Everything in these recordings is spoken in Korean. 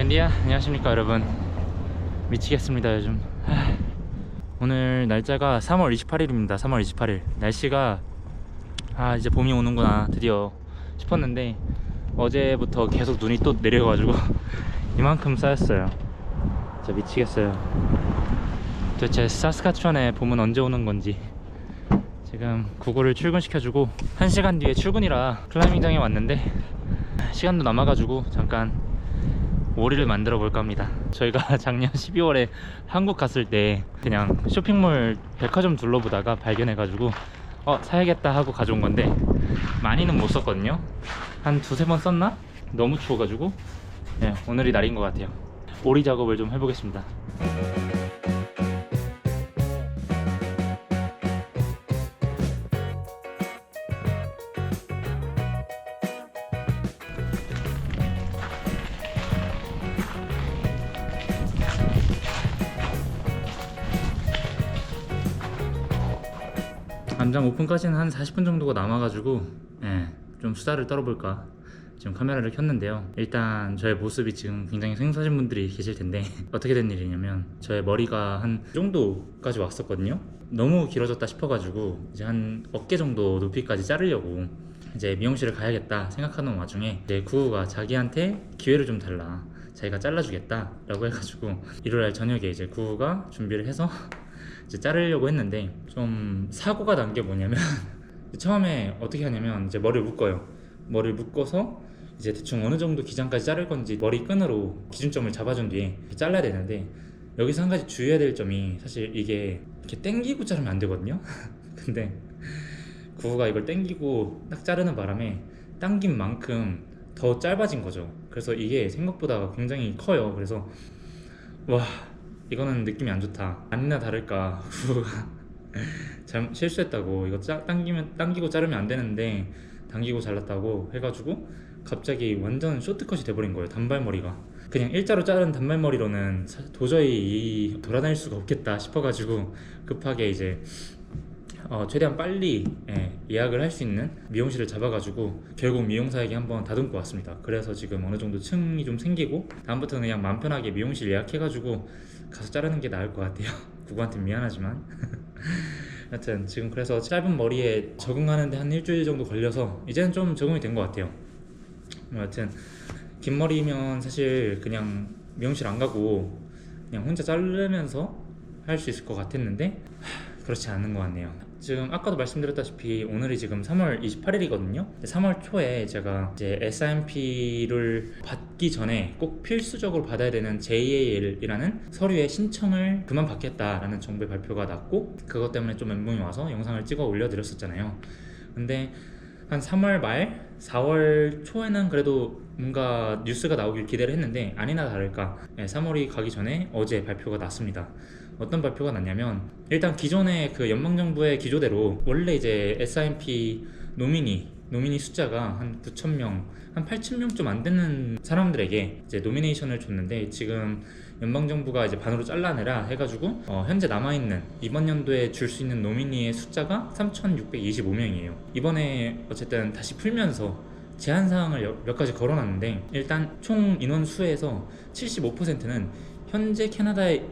웬디야, 안녕하십니까 여러분. 미치겠습니다 요즘. 오늘 날짜가 3월 28일입니다 3월 28일 날씨가 이제 봄이 오는구나 드디어 싶었는데 어제부터 계속 눈이 또 내려가지고 이만큼 쌓였어요. 진짜 미치겠어요. 도대체 사스카츄안에 봄은 언제 오는 건지. 지금 구글을 출근시켜주고 1시간 뒤에 출근이라 클라이밍장에 왔는데 시간도 남아가지고 잠깐 오리를 만들어 볼까 합니다. 저희가 작년 12월에 한국 갔을 때 그냥 쇼핑몰 백화점 둘러보다가 발견해가지고 사야겠다 하고 가져온 건데 많이는 못 썼거든요. 한 두세 번 썼나? 너무 추워가지고 오늘이 날인 것 같아요. 오리 작업을 좀 해보겠습니다. 암장 오픈까지는 한 40분 정도가 남아가지고 좀 수다를 떨어볼까 지금 카메라를 켰는데요. 일단 저의 모습이 지금 굉장히 생소하신 분들이 계실 텐데 어떻게 된 일이냐면 저의 머리가 한 이 정도까지 왔었거든요. 너무 길어졌다 싶어가지고 이제 한 어깨 정도 높이까지 자르려고 이제 미용실을 가야겠다 생각하는 와중에 이제 구우가 자기한테 기회를 좀 달라, 자기가 잘라주겠다 라고 해가지고 일요일날 저녁에 이제 구우가 준비를 해서 이제 자르려고 했는데 좀 사고가 난 게 뭐냐면 처음에 어떻게 하냐면 이제 머리를 묶어요. 머리를 묶어서 이제 대충 어느 정도 기장까지 자를 건지 머리 끈으로 기준점을 잡아준 뒤에 잘라야 되는데 여기서 한 가지 주의해야 될 점이 사실 이게 이렇게 당기고 자르면 안 되거든요. 근데 구우가 이걸 당기고 딱 자르는 바람에 당긴 만큼 더 짧아진 거죠. 그래서 이게 생각보다 굉장히 커요. 그래서 와, 이거는 느낌이 안 좋다. 아니나 다를까 구우가 실수했다고, 이거 당기고 자르면 안 되는데 당기고 잘랐다고 해가지고 갑자기 완전 쇼트컷이 돼버린 거예요. 단발머리가 그냥 일자로 자른 단발머리로는 도저히 돌아다닐 수가 없겠다 싶어가지고 급하게 이제 최대한 빨리 예약을 할 수 있는 미용실을 잡아가지고 결국 미용사에게 한번 다듬고 왔습니다. 그래서 지금 어느 정도 층이 좀 생기고 다음부터는 그냥 마음 편하게 미용실 예약해가지고 가서 자르는 게 나을 것 같아요. 구구한테 미안하지만 하여튼 지금 그래서 짧은 머리에 적응하는데 한 일주일 정도 걸려서 이제는 좀 적응이 된 것 같아요. 하여튼 긴 머리면 사실 그냥 미용실 안 가고 그냥 혼자 자르면서 할 수 있을 것 같았는데 그렇지 않은 것 같네요. 지금 아까도 말씀드렸다시피 오늘이 지금 3월 28일이거든요 3월 초에 제가 이제 SIMP를 받기 전에 꼭 필수적으로 받아야 되는 JAL이라는 서류의 신청을 그만 받겠다라는 정부의 발표가 났고 그것 때문에 좀 멘붕이 와서 영상을 찍어 올려드렸었잖아요. 근데 한 3월 말 4월 초에는 그래도 뭔가 뉴스가 나오길 기대를 했는데 아니나 다를까 3월이 가기 전에 어제 발표가 났습니다. 어떤 발표가 났냐면 일단 기존의 그 연방정부의 기조대로 원래 이제 SIMP 노미니 숫자가 한 9,000명, 한 8,000명 좀 안 되는 사람들에게 이제 노미네이션을 줬는데 지금 연방정부가 이제 반으로 잘라내라 해가지고 현재 남아있는 이번 연도에 줄 수 있는 노미니의 숫자가 3,625명이에요. 이번에 어쨌든 다시 풀면서 제한사항을 몇 가지 걸어놨는데 일단 총 인원 수에서 75%는 현재 캐나다에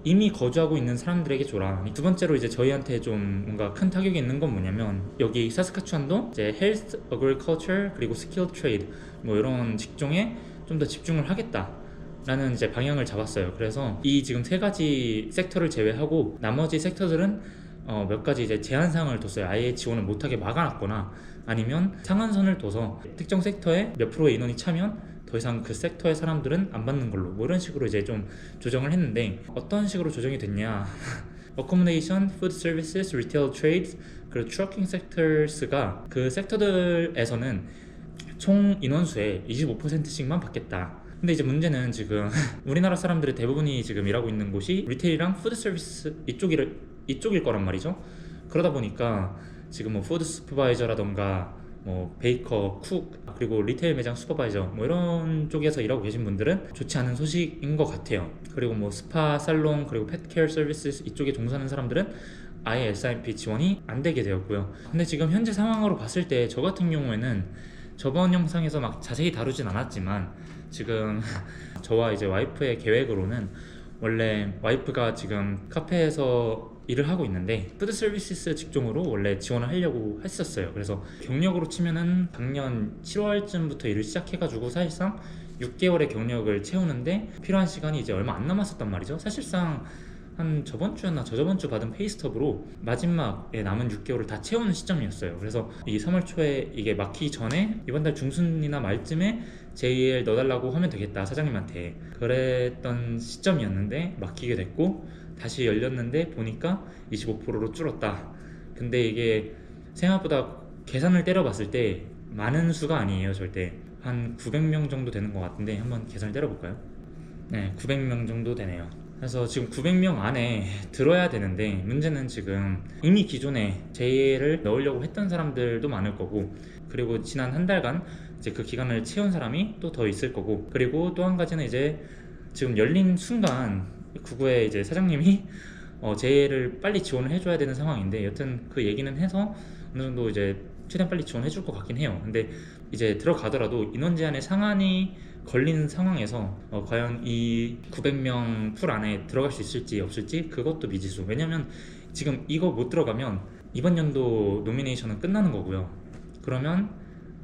이미 거주하고 있는 사람들에게 줘라. 두 번째로 이제 저희한테 좀 뭔가 큰 타격이 있는 건 뭐냐면 여기 사스카추안도 이제 Health, Agriculture 그리고 Skilled Trade 뭐 이런 직종에 좀 더 집중을 하겠다 라는 이제 방향을 잡았어요. 그래서 이 지금 세 가지 섹터를 제외하고 나머지 섹터들은 몇 가지 이제 제한사항을 뒀어요. 아예 지원을 못하게 막아놨거나 아니면 상한선을 둬서 특정 섹터에 몇 프로의 인원이 차면 더 이상 그 섹터의 사람들은 안 받는 걸로 뭐 이런 식으로 이제 좀 조정을 했는데 어떤 식으로 조정이 됐냐 Accommodation, Food Services, Retail Trades 그리고 Trucking Sectors가 그 섹터들에서는 총 인원수의 25%씩만 받겠다. 근데 이제 문제는 지금 우리나라 사람들의 대부분이 지금 일하고 있는 곳이 리테일이랑 푸드 서비스 이쪽일 거란 말이죠. 그러다 보니까 지금 뭐 푸드 슈퍼바이저라던가 뭐 베이커, 쿡 그리고 리테일 매장 슈퍼바이저 뭐 이런 쪽에서 일하고 계신 분들은 좋지 않은 소식인 것 같아요. 그리고 뭐 스파, 살롱 그리고 펫케어 서비스 이쪽에 종사하는 사람들은 아예 SIMP 지원이 안 되게 되었고요. 근데 지금 현재 상황으로 봤을 때 저 같은 경우에는 저번 영상에서 막 자세히 다루진 않았지만 지금 저와 이제 와이프의 계획으로는 원래 와이프가 지금 카페에서 일을 하고 있는데 푸드 서비스 직종으로 원래 지원을 하려고 했었어요. 그래서 경력으로 치면은 작년 7월쯤부터 일을 시작해가지고 사실상 6개월의 경력을 채우는데 필요한 시간이 이제 얼마 안 남았었단 말이죠. 사실상 한 저번 주였나 저저번 주 받은 페이스톱으로 마지막에 남은 6개월을 다 채우는 시점이었어요. 그래서 이 3월 초에 이게 막히기 전에 이번 달 중순이나 말쯤에 JL 넣어달라고 하면 되겠다 사장님한테 그랬던 시점이었는데 막히게 됐고 다시 열렸는데 보니까 25%로 줄었다. 근데 이게 생각보다 계산을 때려봤을 때 많은 수가 아니에요. 절대 한 900명 정도 되는 것 같은데 한번 계산을 때려볼까요? 네, 900명 정도 되네요. 그래서 지금 900명 안에 들어야 되는데 문제는 지금 이미 기존에 JL을 넣으려고 했던 사람들도 많을 거고 그리고 지난 한 달간 이제 그 기간을 채운 사람이 또 더 있을 거고 그리고 또 한 가지는 이제 지금 열린 순간 구구의 이제 사장님이 JL을 빨리 지원을 해줘야 되는 상황인데 여튼 그 얘기는 해서 어느 정도 이제 최대한 빨리 지원해 줄 것 같긴 해요. 근데 이제 들어가더라도 인원 제한의 상한이 걸리는 상황에서 과연 이 900명 풀 안에 들어갈 수 있을지 없을지 그것도 미지수. 왜냐면 지금 이거 못 들어가면 이번 연도 노미네이션은 끝나는 거고요. 그러면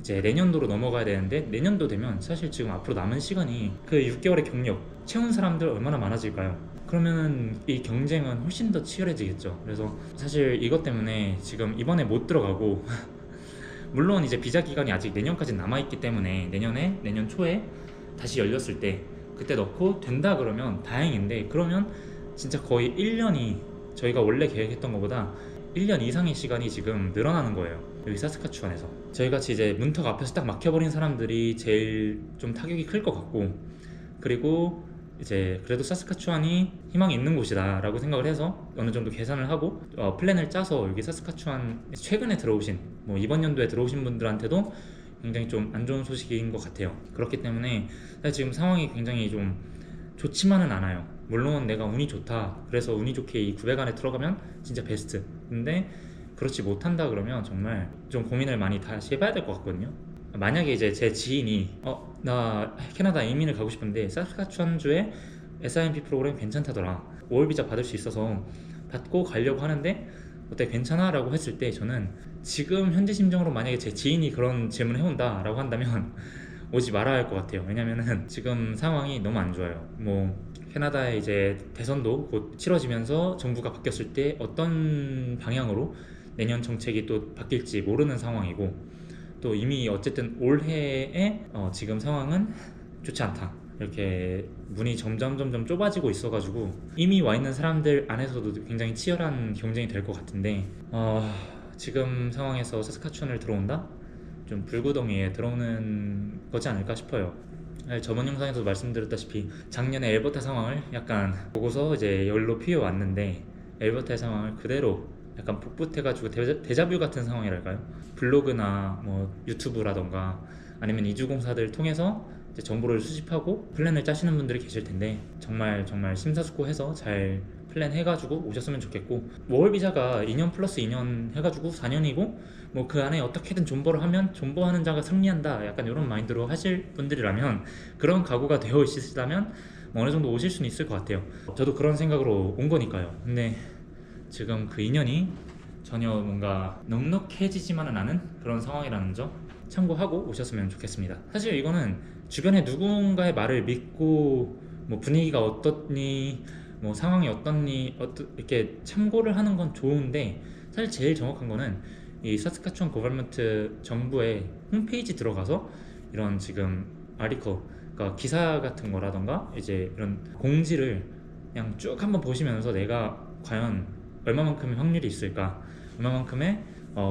이제 내년도로 넘어가야 되는데 내년도 되면 사실 지금 앞으로 남은 시간이 그 6개월의 경력 채운 사람들 얼마나 많아질까요? 그러면은 이 경쟁은 훨씬 더 치열해지겠죠. 그래서 사실 이것 때문에 지금 이번에 못 들어가고 물론 이제 비자 기간이 아직 내년까지 남아있기 때문에 내년 초에 다시 열렸을 때 그때 넣고 된다 그러면 다행인데 그러면 진짜 거의 1년이 저희가 원래 계획했던 것보다 1년 이상의 시간이 지금 늘어나는 거예요. 여기 사스카추안에서 저희같이 이제 문턱 앞에서 딱 막혀버린 사람들이 제일 좀 타격이 클 것 같고 그리고 이제 그래도 사스카추안이 희망이 있는 곳이다 라고 생각을 해서 어느 정도 계산을 하고 플랜을 짜서 여기 사스카추안 최근에 들어오신 뭐 이번 연도에 들어오신 분들한테도 굉장히 좀 안 좋은 소식인 것 같아요. 그렇기 때문에 사실 지금 상황이 굉장히 좀 좋지만은 않아요. 물론 내가 운이 좋다 그래서 운이 좋게 이 900 안에 들어가면 진짜 베스트. 근데 그렇지 못한다 그러면 정말 좀 고민을 많이 다시 해봐야 될 것 같거든요. 만약에 이제 제 지인이 나 캐나다 이민을 가고 싶은데 사스카추안주에 SIMP 프로그램 괜찮다더라 5월 비자 받을 수 있어서 받고 가려고 하는데 어때 괜찮아? 라고 했을 때 저는 지금 현재 심정으로 만약에 제 지인이 그런 질문을 해온다 라고 한다면 오지 말아야 할 것 같아요. 왜냐면은 지금 상황이 너무 안 좋아요. 뭐 캐나다의 이제 대선도 곧 치러지면서 정부가 바뀌었을 때 어떤 방향으로 내년 정책이 또 바뀔지 모르는 상황이고 또 이미 어쨌든 올해의 지금 상황은 좋지 않다. 이렇게 문이 점점 좁아지고 있어가지고 이미 와 있는 사람들 안에서도 굉장히 치열한 경쟁이 될 것 같은데 지금 상황에서 사스카추안을 들어온다? 좀 불구덩이에 들어오는 거지 않을까 싶어요. 저번 영상에서 말씀드렸다시피 작년에 엘버타 상황을 약간 보고서 이제 열로 피해 왔는데 엘버타의 상황을 그대로 약간 복붙해가지고 데자뷰 같은 상황이랄까요? 블로그나 뭐 유튜브라던가 아니면 이주공사들 통해서 이제 정보를 수집하고 플랜을 짜시는 분들이 계실 텐데 정말 심사숙고해서 잘 플랜 해가지고 오셨으면 좋겠고 워홀 비자가 2년 플러스 2년 해가지고 4년이고 뭐 그 안에 어떻게든 존버를 하면 존버하는 자가 승리한다 약간 이런 마인드로 하실 분들이라면 그런 각오가 되어 있으시다면 뭐 어느 정도 오실 수는 있을 것 같아요. 저도 그런 생각으로 온 거니까요. 근데 지금 그 2년이 전혀 뭔가 넉넉해지지만은 않은 그런 상황이라는 점 참고하고 오셨으면 좋겠습니다. 사실 이거는 주변에 누군가의 말을 믿고 뭐 분위기가 어떻니 뭐 상황이 어떻니 이렇게 참고를 하는 건 좋은데 사실 제일 정확한 거는 이 사스카추안 거버먼트 정부의 홈페이지 들어가서 이런 지금 아리커 그러니까 기사 같은 거라던가 이제 이런 공지를 그냥 쭉 한번 보시면서 내가 과연 얼마만큼의 확률이 있을까 얼마만큼의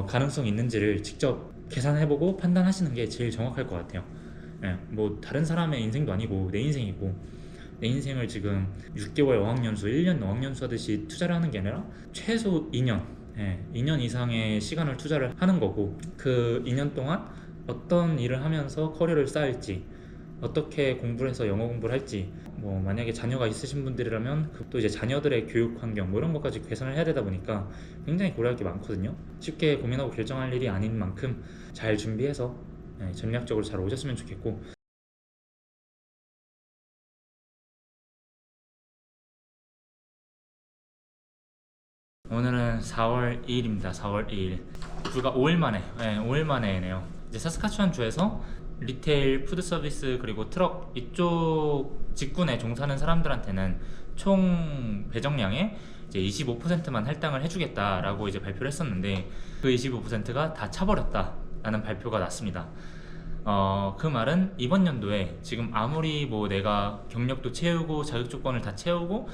가능성이 있는지를 직접 계산해보고 판단하시는 게 제일 정확할 것 같아요. 뭐 다른 사람의 인생도 아니고 내 인생이고 내 인생을 지금 6개월 어학연수 1년 어학연수 하듯이 투자를 하는 게 아니라 최소 2년 2년 이상의 시간을 투자를 하는 거고 그 2년 동안 어떤 일을 하면서 커리어를 쌓을지 어떻게 공부를 해서 영어 공부를 할지 뭐 만약에 자녀가 있으신 분들이라면 또 이제 자녀들의 교육 환경 뭐 이런 것까지 계산을 해야 되다 보니까 굉장히 고려할 게 많거든요. 쉽게 고민하고 결정할 일이 아닌 만큼 잘 준비해서 전략적으로 잘 오셨으면 좋겠고 오늘은 4월 2일입니다. 4월 2일. 불과 5일 만에, 5일 만에네요. 이제 사스카추안 주에서 리테일, 푸드 서비스 그리고 트럭 이쪽 직군에 종사하는 사람들한테는 총 배정량의 이제 25%만 할당을 해주겠다라고 이제 발표를 했었는데 그 25%가 다 차버렸다라는 발표가 났습니다. 그 말은 이번 연도에 지금 아무리 뭐 내가 경력도 채우고 자격 조건을 다 채우고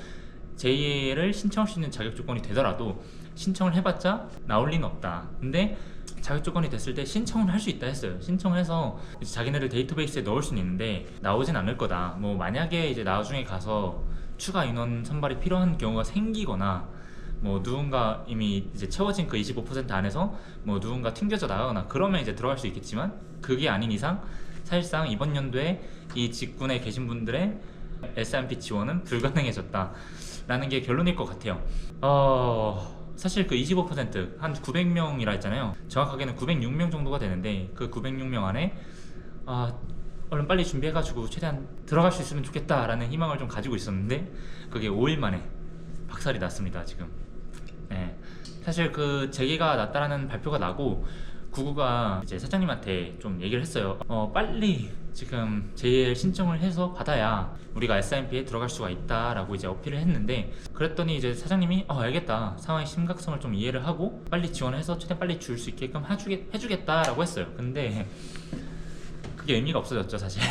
JA를 신청할 수 있는 자격 조건이 되더라도 신청을 해봤자 나올 리는 없다. 근데 자격 조건이 됐을 때 신청을 할 수 있다 했어요. 신청해서 이제 자기네들 데이터베이스에 넣을 수는 있는데 나오진 않을 거다. 뭐 만약에 이제 나중에 가서 추가 인원 선발이 필요한 경우가 생기거나 뭐 누군가 이미 이제 채워진 그 25% 안에서 뭐 누군가 튕겨져 나가거나 그러면 이제 들어갈 수 있겠지만 그게 아닌 이상 사실상 이번 연도에 이 직군에 계신 분들의 S&P 지원은 불가능해졌다라는 게 결론일 것 같아요. 사실 그 25%한 900명이라 했잖아요. 정확하게는 906명 정도가 되는데 그 906명 안에 얼른 빨리 준비해가지고 최대한 들어갈 수 있으면 좋겠다라는 희망을 좀 가지고 있었는데 그게 5일 만에 박살이 났습니다. 지금. 네. 사실 그 재개가 났다라는 발표가 나고 구구가 이제 사장님한테 좀 얘기를 했어요. 빨리 지금 JL 신청을 해서 받아야 우리가 S&P에 들어갈 수가 있다라고 이제 어필을 했는데 그랬더니 이제 사장님이 알겠다, 상황의 심각성을 좀 이해를 하고 빨리 지원해서 최대한 빨리 줄 수 있게끔 해주겠다라고 했어요. 근데 그게 의미가 없어졌죠 사실.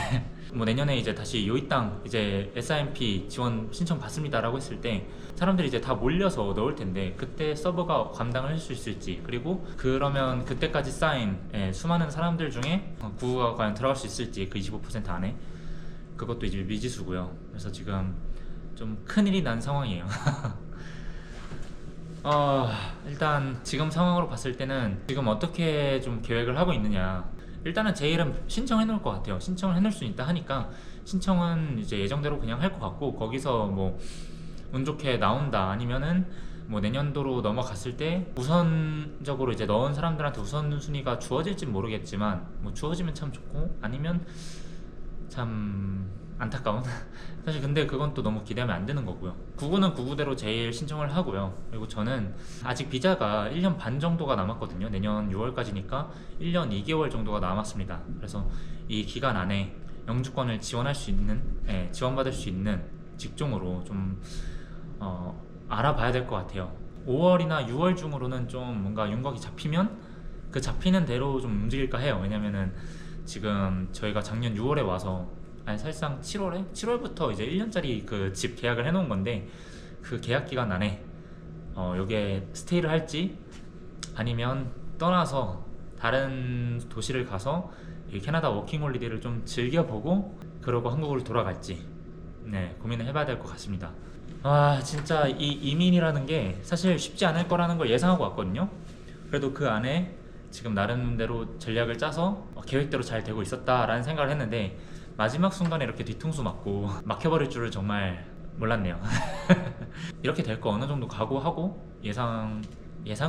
뭐 내년에 이제 다시 요이 땅 이제 S&P 지원 신청 받습니다라고 했을 때 사람들이 이제 다 몰려서 넣을 텐데 그때 서버가 감당을 할 수 있을지, 그리고 그러면 그때까지 쌓인 수많은 사람들 중에 구구가 과연 들어갈 수 있을지 그 25% 안에 그것도 이제 미지수고요. 그래서 지금 좀 큰일이 난 상황이에요. 일단 지금 상황으로 봤을 때는 지금 어떻게 좀 계획을 하고 있느냐, 일단은 제 이름 신청해 놓을 것 같아요. 신청을 해놓을 수 있다 하니까 신청은 이제 예정대로 그냥 할 것 같고 거기서 뭐 운 좋게 나온다 아니면은 뭐 내년도로 넘어갔을 때 우선적으로 이제 넣은 사람들한테 우선순위가 주어질진 모르겠지만 뭐 주어지면 참 좋고 아니면 참 안타까운 사실 근데 그건 또 너무 기대하면 안 되는 거고요. 구구는 구구대로 제일 신청을 하고요. 그리고 저는 아직 비자가 1년 반 정도가 남았거든요. 내년 6월까지니까 1년 2개월 정도가 남았습니다. 그래서 이 기간 안에 영주권을 지원할 수 있는, 지원받을 수 있는 직종으로 좀 알아봐야 될 것 같아요. 5월이나 6월 중으로는 좀 뭔가 윤곽이 잡히면 그 잡히는 대로 좀 움직일까 해요. 왜냐면은 지금 저희가 작년 6월에 와서 사실상 7월부터 이제 1년짜리 그 집 계약을 해놓은 건데 그 계약 기간 안에 여기에 스테이를 할지 아니면 떠나서 다른 도시를 가서 이 캐나다 워킹홀리데이를 좀 즐겨보고 그러고 한국으로 돌아갈지 고민을 해봐야 될 것 같습니다. 진짜 이 이민이라는 게 사실 쉽지 않을 거라는 걸 예상하고 왔거든요. 그래도 그 안에 지금 나름대로 전략을 짜서 계획대로 잘 되고 있었다라는 생각을 했는데 마지막 순간에 이렇게 뒤통수 맞고 막혀버릴 줄을 정말 몰랐네요. 이렇게 될 거 어느 정도 각오하고 예상은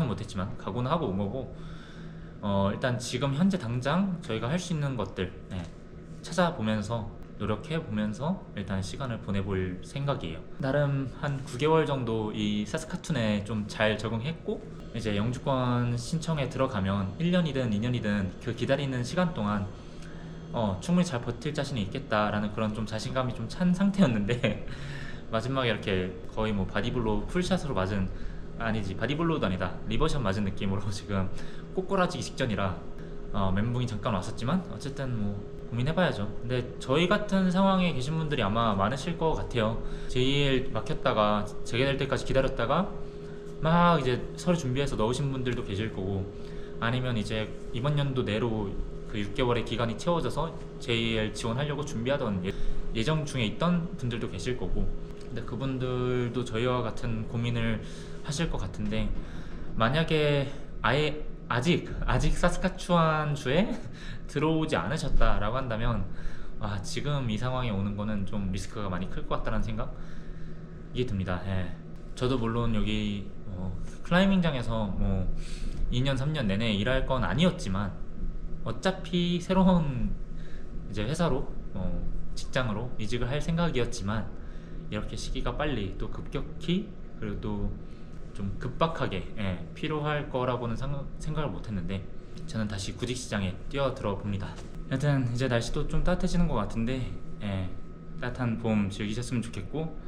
못했지만 각오는 하고 온 거고 일단 지금 현재 당장 저희가 할 수 있는 것들 찾아보면서 노력해보면서 일단 시간을 보내볼 생각이에요. 나름 한 9개월 정도 이 사스카툰에 좀 잘 적응했고 이제 영주권 신청에 들어가면 1년이든 2년이든 그 기다리는 시간 동안 충분히 잘 버틸 자신이 있겠다라는 그런 좀 자신감이 좀 찬 상태였는데 마지막에 이렇게 거의 뭐 바디블로우 풀샷으로 맞은, 아니지 바디블로우도 아니다, 리버샷 맞은 느낌으로 지금 꼬꾸라지기 직전이라 멘붕이 잠깐 왔었지만 어쨌든 뭐 고민해봐야죠. 근데 저희 같은 상황에 계신 분들이 아마 많으실 것 같아요. JL 막혔다가 재개될 때까지 기다렸다가 막 이제 서류 준비해서 넣으신 분들도 계실 거고 아니면 이제 이번 연도 내로 그 6개월의 기간이 채워져서 JL 지원하려고 준비하던 예정 중에 있던 분들도 계실 거고 근데 그분들도 저희와 같은 고민을 하실 것 같은데 만약에 아예 아직 사스카추안 주에 들어오지 않으셨다라고 한다면 지금 이 상황에 오는 거는 좀 리스크가 많이 클 것 같다는 생각이 듭니다. 저도 물론 여기 클라이밍장에서 뭐 2년 3년 내내 일할 건 아니었지만 어차피 새로운 이제 회사로 직장으로 이직을 할 생각이었지만 이렇게 시기가 빨리 또 급격히 그리고 또 좀 급박하게 필요할 거라고는 생각을 못했는데 저는 다시 구직시장에 뛰어들어 봅니다. 여튼 이제 날씨도 좀 따뜻해지는 것 같은데 따뜻한 봄 즐기셨으면 좋겠고,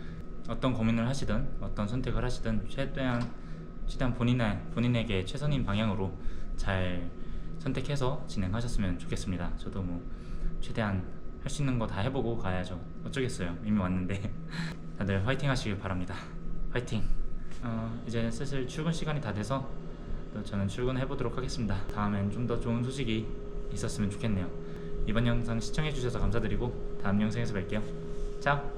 어떤 고민을 하시든 어떤 선택을 하시든 최대한 본인에게 최선인 방향으로 잘 선택해서 진행하셨으면 좋겠습니다. 저도 뭐 최대한 할 수 있는 거 다 해보고 가야죠. 어쩌겠어요. 이미 왔는데. 다들 화이팅 하시길 바랍니다. 화이팅. 이제 슬슬 출근 시간이 다 돼서 또 저는 출근해 보도록 하겠습니다. 다음엔 좀 더 좋은 소식이 있었으면 좋겠네요. 이번 영상 시청해 주셔서 감사드리고 다음 영상에서 뵐게요. 짜.